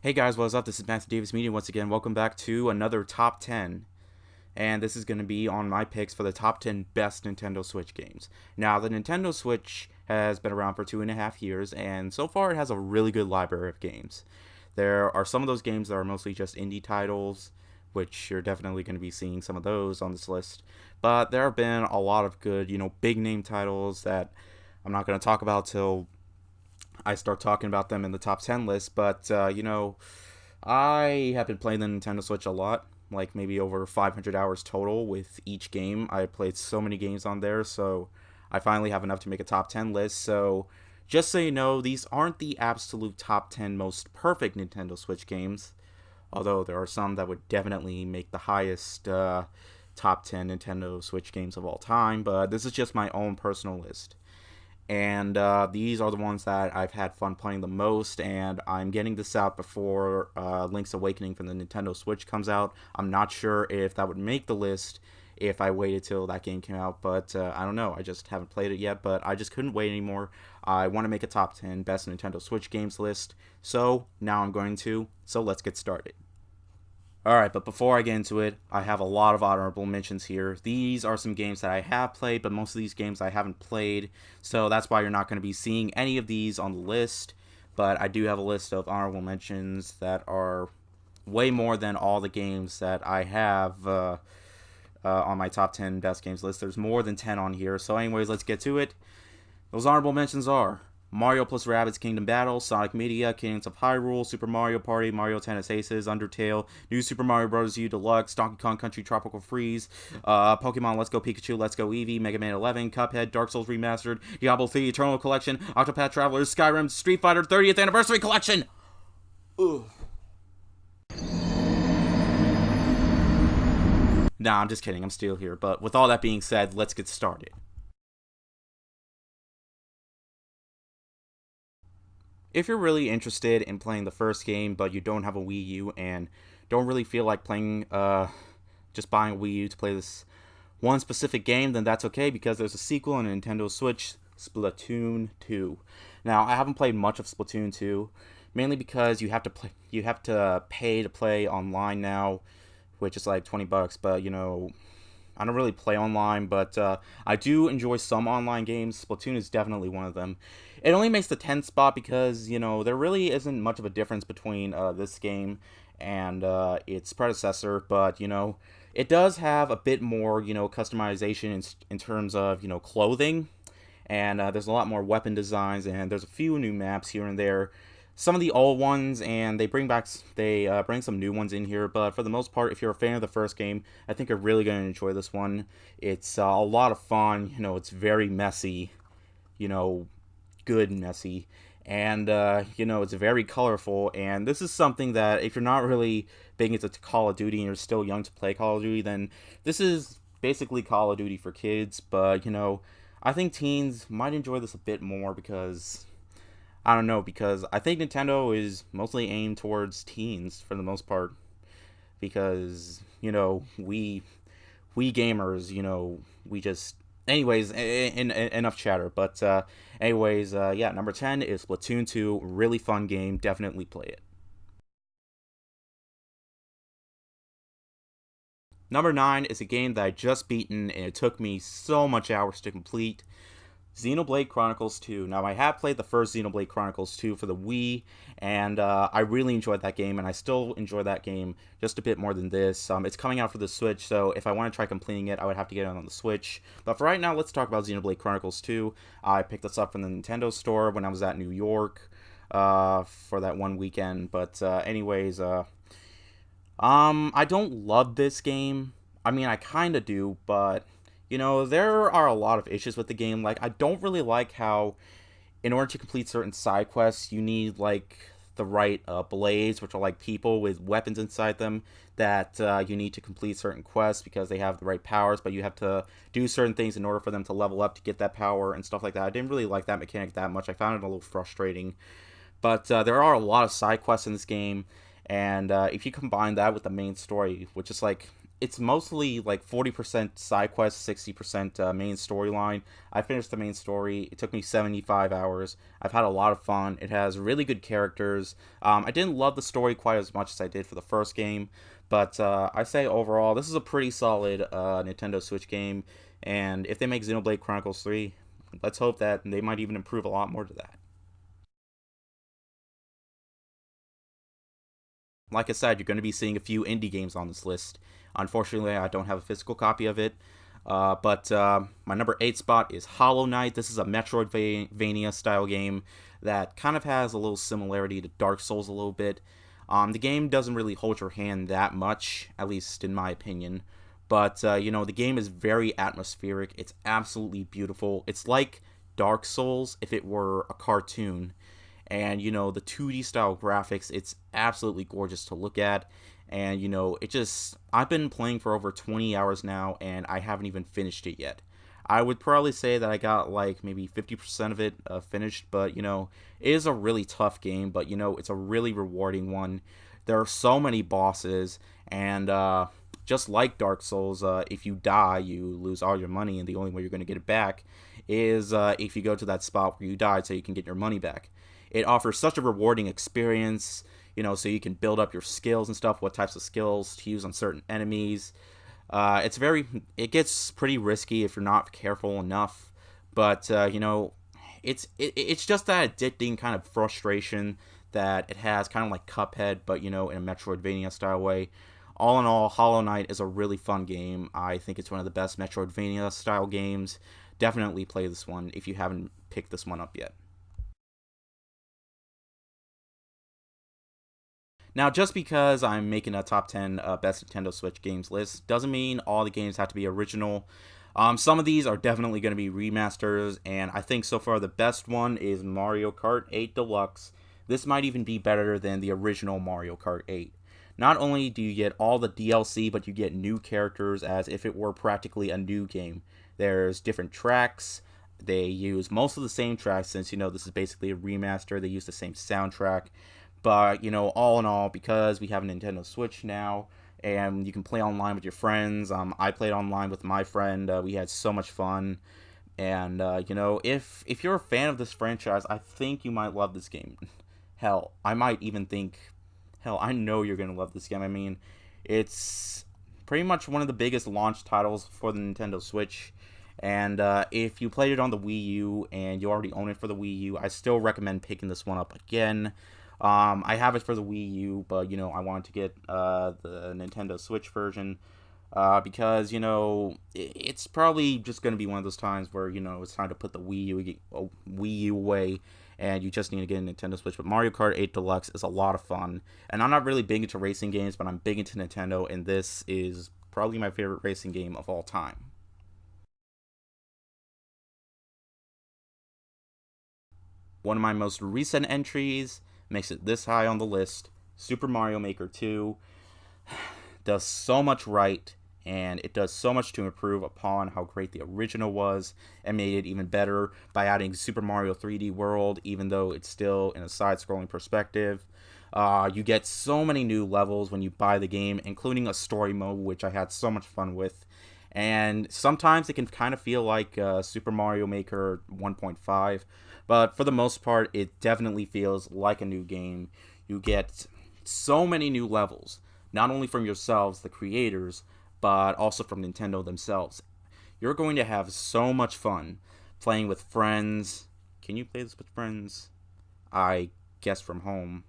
Hey guys, what's up? This is Matthew Davis Media once again. Welcome back to another top 10. And this is going to be on my picks for the top 10 best Nintendo Switch games. Now, the Nintendo Switch has been around for 2.5 years, and so far it has a really good library of games. There are some of those games that are mostly just indie titles, which you're definitely going to be seeing some of those on this list. But there have been a lot of good, big name titles that I'm not going to talk about till I start talking about them in the top 10 list. But, I have been playing the Nintendo Switch a lot, like maybe over 500 hours total with each game. I played so many games on there, so I finally have enough to make a top 10 list. So, just so you know, these aren't the absolute top 10 most perfect Nintendo Switch games, although there are some that would definitely make the highest top 10 Nintendo Switch games of all time, but this is just my own personal list. And these are the ones that I've had fun playing the most, and I'm getting this out before Link's Awakening from the Nintendo Switch comes out. I'm not sure if that would make the list if I waited till that game came out, but I don't know. I just haven't played it yet, but I just couldn't wait anymore. I want to make a top 10 best Nintendo Switch games list, so now I'm going to. So let's get started. Alright, but before I get into it, I have a lot of honorable mentions here. These are some games that I have played, but most of these games I haven't played, so that's why you're not going to be seeing any of these on the list. But I do have a list of honorable mentions that are way more than all the games that I have on my top 10 best games list. There's more than 10 on here, so anyways, let's get to it. Those honorable mentions are Mario plus Rabbids Kingdom Battle, Sonic Media, Kingdoms of Hyrule, Super Mario Party, Mario Tennis Aces, Undertale, New Super Mario Bros. U Deluxe, Donkey Kong Country Tropical Freeze, Pokemon Let's Go Pikachu, Let's Go Eevee, Mega Man 11, Cuphead, Dark Souls Remastered, Diablo 3 Eternal Collection, Octopath Traveler, Skyrim, Street Fighter 30th Anniversary Collection! Ugh. Nah, I'm just kidding, I'm still here, but with all that being said, let's get started. If you're really interested in playing the first game, but you don't have a Wii U and don't really feel like playing, just buying a Wii U to play this one specific game, then that's okay because there's a sequel on Nintendo Switch, Splatoon 2. Now, I haven't played much of Splatoon 2, mainly because you have to pay to play online now, which is like $20. But I don't really play online, but I do enjoy some online games. Splatoon is definitely one of them. It only makes the 10th spot because, there really isn't much of a difference between this game and its predecessor, but, it does have a bit more, customization in terms of, clothing, and there's a lot more weapon designs, and there's a few new maps here and there. Some of the old ones, and they bring some new ones in here, but for the most part, if you're a fan of the first game, I think you're really going to enjoy this one. It's a lot of fun. It's very messy, good messy, and it's very colorful. And this is something that if you're not really big into Call of Duty and you're still young to play Call of Duty, then this is basically Call of Duty for kids. But I think teens might enjoy this a bit more because I don't know, because I think Nintendo is mostly aimed towards teens for the most part. Because, we gamers, we just. Anyways, enough chatter. But, yeah, number 10 is Splatoon 2. Really fun game. Definitely play it. Number 9 is a game that I just beaten, and it took me so much hours to complete. Xenoblade Chronicles 2. Now, I have played the first Xenoblade Chronicles 2 for the Wii, and I really enjoyed that game, and I still enjoy that game just a bit more than this. It's coming out for the Switch, so if I want to try completing it, I would have to get it on the Switch. But for right now, let's talk about Xenoblade Chronicles 2. I picked this up from the Nintendo store when I was at New York for that one weekend. But anyways, I don't love this game. I mean, I kind of do, but there are a lot of issues with the game. Like, I don't really like how, in order to complete certain side quests, you need, like, the right blades, which are, like, people with weapons inside them, that you need to complete certain quests because they have the right powers, but you have to do certain things in order for them to level up to get that power and stuff like that. I didn't really like that mechanic that much. I found it a little frustrating. But there are a lot of side quests in this game, and if you combine that with the main story, which is, like, it's mostly like 40% side quest, 60% main storyline. I finished the main story. It took me 75 hours. I've had a lot of fun. It has really good characters. I didn't love the story quite as much as I did for the first game, but I say overall, this is a pretty solid Nintendo Switch game. And if they make Xenoblade Chronicles 3, let's hope that they might even improve a lot more to that. Like I said, you're going to be seeing a few indie games on this list. Unfortunately, I don't have a physical copy of it. But my number 8 spot is Hollow Knight. This is a Metroidvania style game that kind of has a little similarity to Dark Souls a little bit. The game doesn't really hold your hand that much, at least in my opinion. But, the game is very atmospheric. It's absolutely beautiful. It's like Dark Souls if it were a cartoon. And the 2D style graphics, it's absolutely gorgeous to look at. And it just, I've been playing for over 20 hours now and I haven't even finished it yet. I would probably say that I got like maybe 50% of it finished, but it is a really tough game, but it's a really rewarding one. There are so many bosses, and just like Dark Souls, if you die you lose all your money, and the only way you're going to get it back is if you go to that spot where you died so you can get your money back. It offers such a rewarding experience, so you can build up your skills and stuff, what types of skills to use on certain enemies. It gets pretty risky if you're not careful enough, but it's just that addicting kind of frustration that it has, kind of like Cuphead, but in a Metroidvania style way. All in all, Hollow Knight is a really fun game. I think it's one of the best Metroidvania style games. Definitely play this one if you haven't picked this one up yet. Now, just because I'm making a top 10 best Nintendo Switch games list doesn't mean all the games have to be original. Some of these are definitely going to be remasters, and I think so far the best one is Mario Kart 8 Deluxe. This might even be better than the original Mario Kart 8. Not only do you get all the DLC, but you get new characters as if it were practically a new game. There's different tracks. They use most of the same tracks since, this is basically a remaster. They use the same soundtrack. But, all in all, because we have a Nintendo Switch now, and you can play online with your friends, I played online with my friend. We had so much fun. And, if you're a fan of this franchise, I think you might love this game. Hell, I might even think, hell, I know you're going to love this game. I mean, it's pretty much one of the biggest launch titles for the Nintendo Switch. And if you played it on the Wii U and you already own it for the Wii U, I still recommend picking this one up again. I have it for the Wii U, but I wanted to get the Nintendo Switch version because it's probably just going to be one of those times where it's time to put the Wii U away, and you just need to get a Nintendo Switch. But Mario Kart 8 Deluxe is a lot of fun, and I'm not really big into racing games, but I'm big into Nintendo, and this is probably my favorite racing game of all time. One of my most recent entries makes it this high on the list. Super Mario Maker 2 does so much right, and it does so much to improve upon how great the original was, and made it even better by adding Super Mario 3D World, even though it's still in a side-scrolling perspective. You get so many new levels when you buy the game, including a story mode, which I had so much fun with. And sometimes it can kind of feel like Super Mario Maker 1.5, but for the most part, it definitely feels like a new game. You get so many new levels, not only from yourselves, the creators, but also from Nintendo themselves. You're going to have so much fun playing with friends. Can you play this with friends? I guess from home.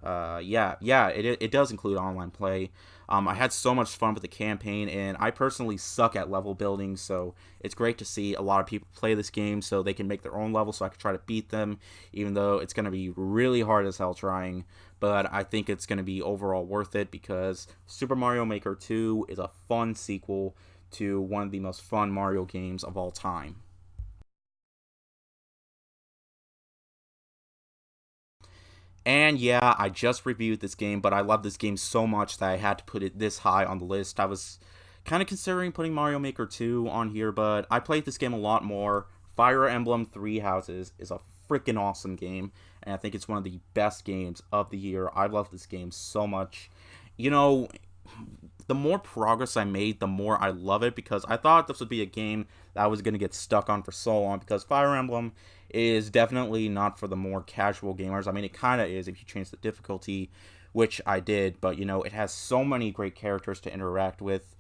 Yeah, it does include online play. I had so much fun with the campaign, and I personally suck at level building, so it's great to see a lot of people play this game so they can make their own level so I can try to beat them, even though it's going to be really hard as hell trying. But I think it's going to be overall worth it because Super Mario Maker 2 is a fun sequel to one of the most fun Mario games of all time. And yeah, I just reviewed this game, but I love this game so much that I had to put it this high on the list. I was kind of considering putting Mario Maker 2 on here, but I played this game a lot more. Fire Emblem Three Houses is a freaking awesome game, and I think it's one of the best games of the year. I love this game so much. You know, the more progress I made, the more I love it, because I thought this would be a game that I was going to get stuck on for so long, because Fire Emblem is definitely not for the more casual gamers. I mean, it kind of is if you change the difficulty, which I did, but it has so many great characters to interact with,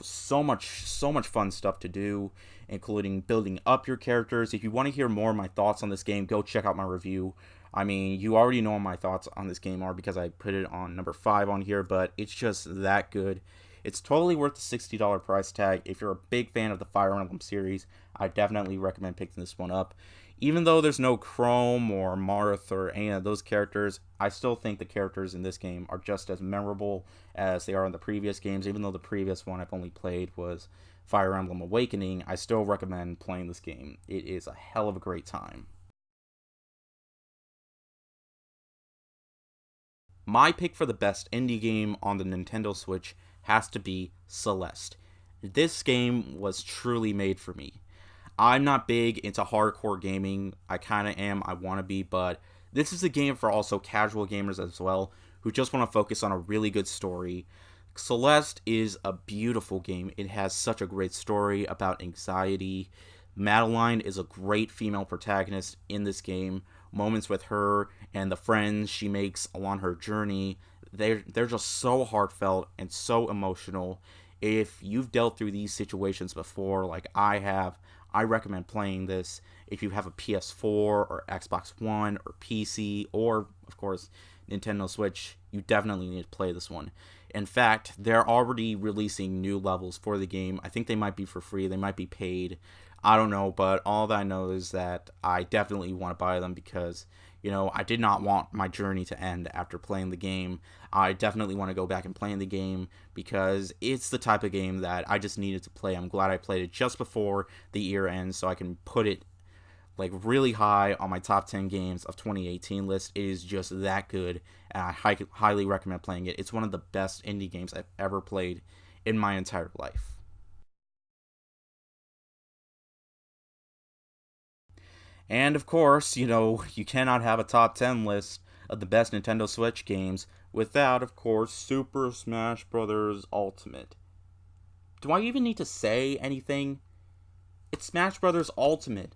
so much fun stuff to do, including building up your characters. If you want to hear more of my thoughts on this game, go check out my review. I mean, you already know what my thoughts on this game are because I put it on number 5 on here, but it's just that good. It's totally worth the $60 price tag. If you're a big fan of the Fire Emblem series, I definitely recommend picking this one up. Even though there's no Chrome or Marth or any of those characters, I still think the characters in this game are just as memorable as they are in the previous games. Even though the previous one I've only played was Fire Emblem Awakening, I still recommend playing this game. It is a hell of a great time. My pick for the best indie game on the Nintendo Switch has to be Celeste. This game was truly made for me. I'm not big into hardcore gaming. I kind of am, I want to be, but this is a game for also casual gamers as well, who just want to focus on a really good story. Celeste is a beautiful game. It has such a great story about anxiety. Madeline is a great female protagonist in this game. Moments with her and the friends she makes along her journey, they're just so heartfelt and so emotional. If you've dealt through these situations before, like I have, I recommend playing this. If you have a PS4 or Xbox One or PC or, of course, Nintendo Switch, you definitely need to play this one. In fact, they're already releasing new levels for the game. I think they might be for free, they might be paid. I don't know, but all that I know is that I definitely want to buy them because, I did not want my journey to end after playing the game. I definitely want to go back and play the game because it's the type of game that I just needed to play. I'm glad I played it just before the year ends so I can put it like really high on my top 10 games of 2018 list. It is just that good, and I highly recommend playing it. It's one of the best indie games I've ever played in my entire life. And of course, you cannot have a top 10 list of the best Nintendo Switch games without, of course, Super Smash Bros. Ultimate. Do I even need to say anything? It's Smash Bros. Ultimate.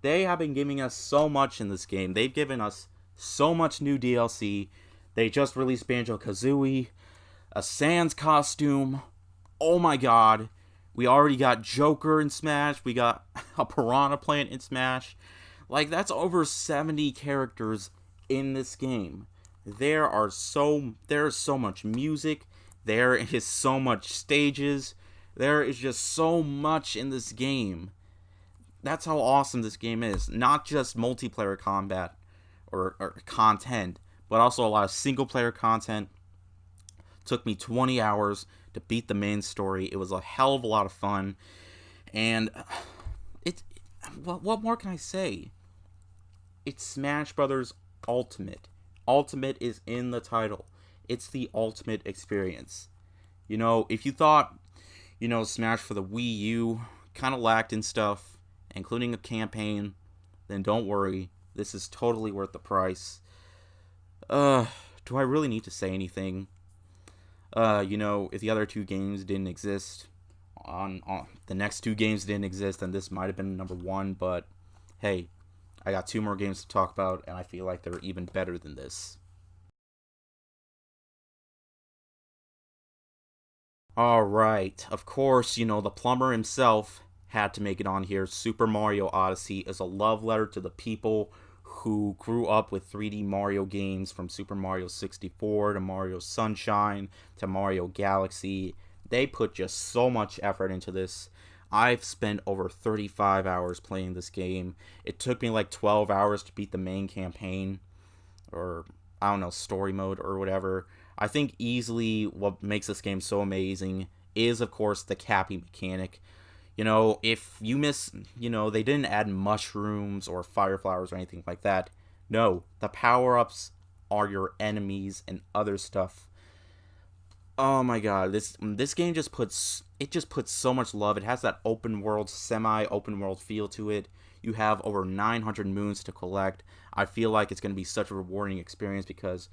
They have been giving us so much in this game. They've given us so much new DLC. They just released Banjo-Kazooie, a Sans costume. Oh my god. We already got Joker in Smash. We got a Piranha Plant in Smash. Like, that's over 70 characters in this game. There's so much music. There is so much stages. There is just so much in this game. That's how awesome this game is. Not just multiplayer combat or content, but also a lot of single player content. Took me 20 hours to beat the main story. It was a hell of a lot of fun. And what more can I say? It's Smash Brothers Ultimate. Ultimate is in the title. It's the ultimate experience. If you thought, Smash for the Wii U kind of lacked in stuff, including a campaign, then don't worry. This is totally worth the price. Do I really need to say anything? If the other two games didn't exist, on the next two games didn't exist, then this might have been number 1, but hey, I got 2 more games to talk about, and I feel like they're even better than this. Alright, of course, the plumber himself had to make it on here. Super Mario Odyssey is a love letter to the people who grew up with 3D Mario games, from Super Mario 64 to Mario Sunshine to Mario Galaxy. They put just so much effort into this. I've spent over 35 hours playing this game. It took me like 12 hours to beat the main campaign, or I don't know, story mode or whatever. I think easily what makes this game so amazing is, of course, the cappy mechanic. If you miss, they didn't add mushrooms or fire flowers or anything like that. No, the power-ups are your enemies and other stuff. Oh my god, this game just puts so much love. It has that open world, semi-open world feel to it. You have over 900 moons to collect. I feel like it's going to be such a rewarding experience because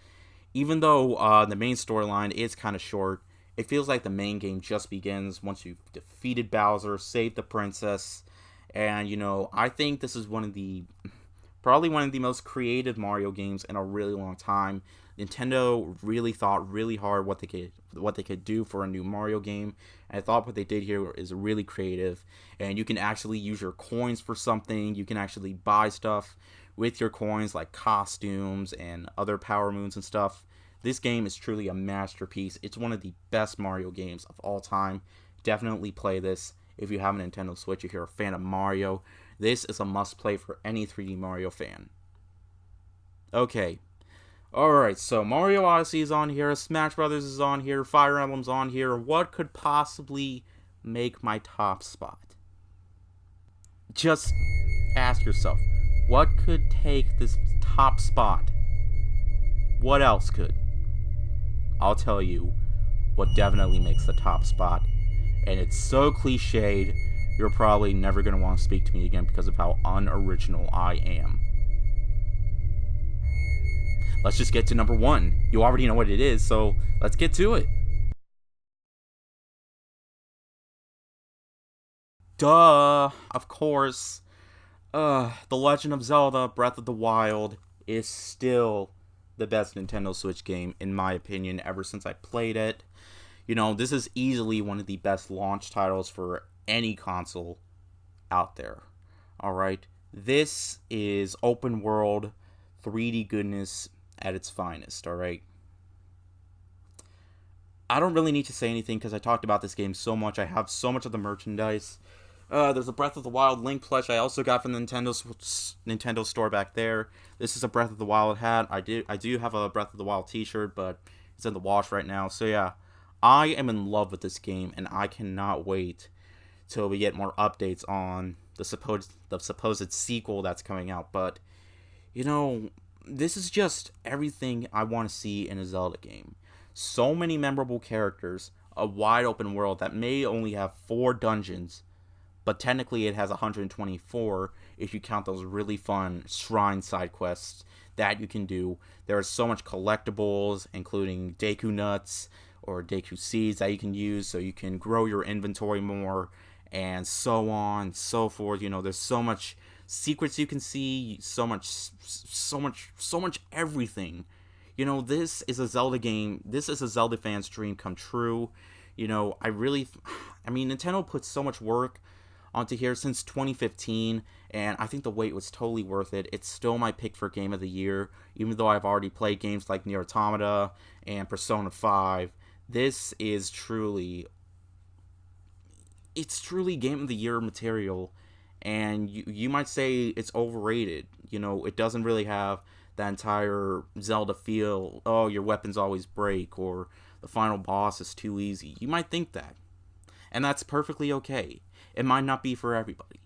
even though the main storyline is kind of short, it feels like the main game just begins once you've defeated Bowser, saved the princess, and I think this is probably one of the most creative Mario games in a really long time. Nintendo really thought really hard what they could do for a new Mario game, and I thought what they did here is really creative. And you can actually use your coins for something. You can actually buy stuff with your coins, like costumes and other power moons and stuff. This game is truly a masterpiece. It's one of the best Mario games of all time. Definitely play this if you have a Nintendo Switch, if you're a fan of Mario. This is a must-play for any 3D Mario fan. Okay. Alright, so Mario Odyssey is on here, Smash Brothers is on here, Fire Emblem's on here. What could possibly make my top spot? Just ask yourself, what could take this top spot? What else could? I'll tell you what definitely makes the top spot. And it's so cliched, you're probably never going to want to speak to me again because of how unoriginal I am. Let's just get to number 1. You already know what it is, so let's get to it. Duh, of course. The Legend of Zelda Breath of the Wild is still the best Nintendo Switch game, in my opinion, ever since I played it. This is easily one of the best launch titles for any console out there. Alright? This is open world 3D goodness at its finest, alright? I don't really need to say anything because I talked about this game so much. I have so much of the merchandise. There's a Breath of the Wild Link plush I also got from the Nintendo store back there. This is a Breath of the Wild hat. I do have a Breath of the Wild t-shirt, but it's in the wash right now. So yeah, I am in love with this game, and I cannot wait till we get more updates on the supposed sequel that's coming out. But this is just everything I want to see in a Zelda game. So many memorable characters, a wide open world that may only have 4 dungeons, but technically it has 124 if you count those really fun shrine side quests that you can do. There are so much collectibles, including Deku Nuts or Deku Seeds that you can use so you can grow your inventory more, and so on, so forth. There's so much secrets you can see, so much everything. This is a Zelda game. This is a Zelda fan's dream come true. Nintendo put so much work onto here since 2015, and I think the wait was totally worth it. It's still my pick for Game of the Year, even though I've already played games like Nier Automata and Persona 5. This is truly Game of the Year material, and you might say it's overrated. It doesn't really have that entire Zelda feel. Oh, your weapons always break, or the final boss is too easy. You might think that, and that's perfectly okay. It might not be for everybody,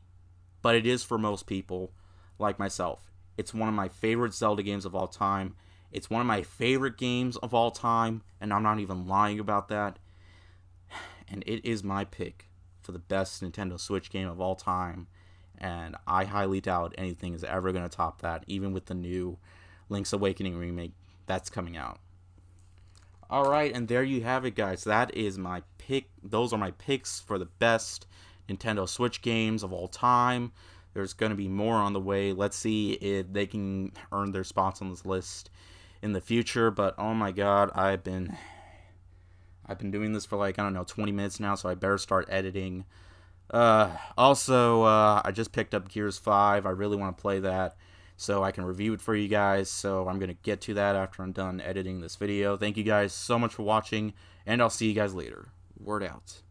but it is for most people, like myself. It's one of my favorite Zelda games of all time. It's one of my favorite games of all time, and I'm not even lying about that. And it is my pick for the best Nintendo Switch game of all time, and I highly doubt anything is ever going to top that, even with the new Link's Awakening remake that's coming out. Alright, and there you have it, guys. That is my pick. Those are my picks for the best Nintendo Switch games of all time. There's going to be more on the way. Let's see if they can earn their spots on this list in the future. But oh my god, I've been doing this for 20 minutes now, so I better start editing. Also, I just picked up Gears 5. I really want to play that so I can review it for you guys. So I'm going to get to that after I'm done editing this video. Thank you guys so much for watching, and I'll see you guys later. Word out.